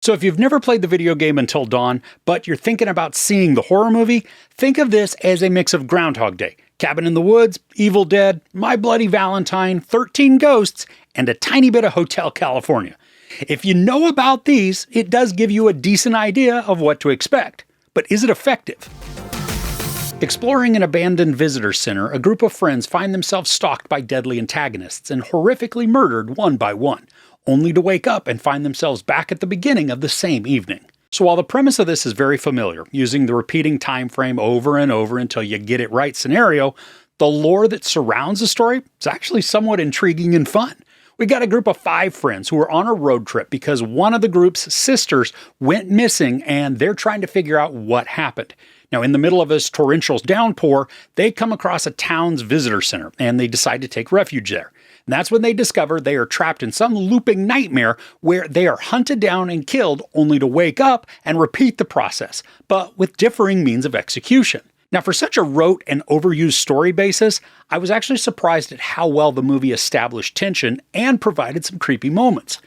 So if you've never played the video game Until Dawn, but you're thinking about seeing the horror movie, think of this as a mix of Groundhog Day, Cabin in the Woods, Evil Dead, My Bloody Valentine, 13 Ghosts, and a tiny bit of Hotel California. If you know about these, it does give you a decent idea of what to expect. But is it effective? Exploring an abandoned visitor center, a group of friends find themselves stalked by deadly antagonists and horrifically murdered one by one, only to wake up and find themselves back at the beginning of the same evening. So while the premise of this is very familiar, using the repeating time frame over and over until you get it right scenario, the lore that surrounds the story is actually somewhat intriguing and fun. We got a group of 5 friends who are on a road trip because one of the group's sisters went missing and they're trying to figure out what happened. Now, in the middle of this torrential downpour, they come across a town's visitor center and they decide to take refuge there. And that's when they discover they are trapped in some looping nightmare where they are hunted down and killed only to wake up and repeat the process, but with differing means of execution. Now, for such a rote and overused story basis, I was actually surprised at how well the movie established tension and provided some creepy moments.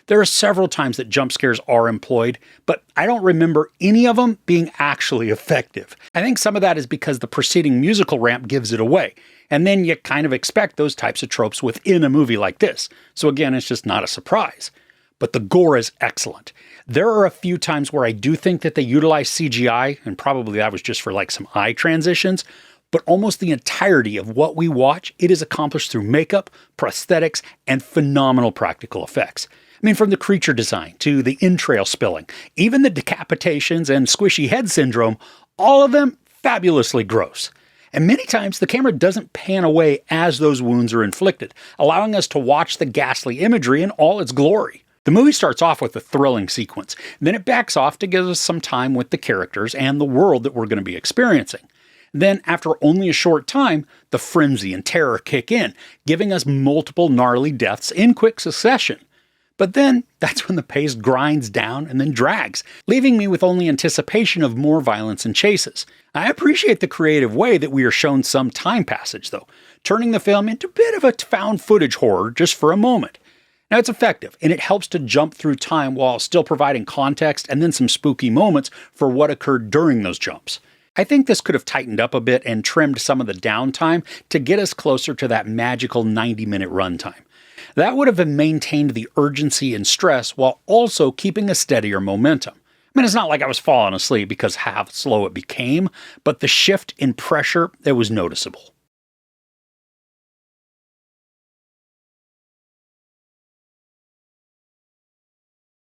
There are several times that jump scares are employed, but I don't remember any of them being actually effective. I think some of that is because the preceding musical ramp gives it away, and then you kind of expect those types of tropes within a movie like this. So again, it's just not a surprise. But the gore is excellent. There are a few times where I do think that they utilize CGI, and probably that was just for like some eye transitions, but almost the entirety of what we watch, it is accomplished through makeup, prosthetics, and phenomenal practical effects. I mean, from the creature design to the entrail spilling, even the decapitations and squishy head syndrome, all of them fabulously gross. And many times the camera doesn't pan away as those wounds are inflicted, allowing us to watch the ghastly imagery in all its glory. The movie starts off with a thrilling sequence, then it backs off to give us some time with the characters and the world that we're going to be experiencing. Then, after only a short time, the frenzy and terror kick in, giving us multiple gnarly deaths in quick succession. But then, that's when the pace grinds down and then drags, leaving me with only anticipation of more violence and chases. I appreciate the creative way that we are shown some time passage, though, turning the film into a bit of a found footage horror just for a moment. Now, it's effective, and it helps to jump through time while still providing context and then some spooky moments for what occurred during those jumps. I think this could have tightened up a bit and trimmed some of the downtime to get us closer to that magical 90-minute runtime. That would have maintained the urgency and stress while also keeping a steadier momentum. I mean, it's not like I was falling asleep because how slow it became, but the shift in pressure, it was noticeable.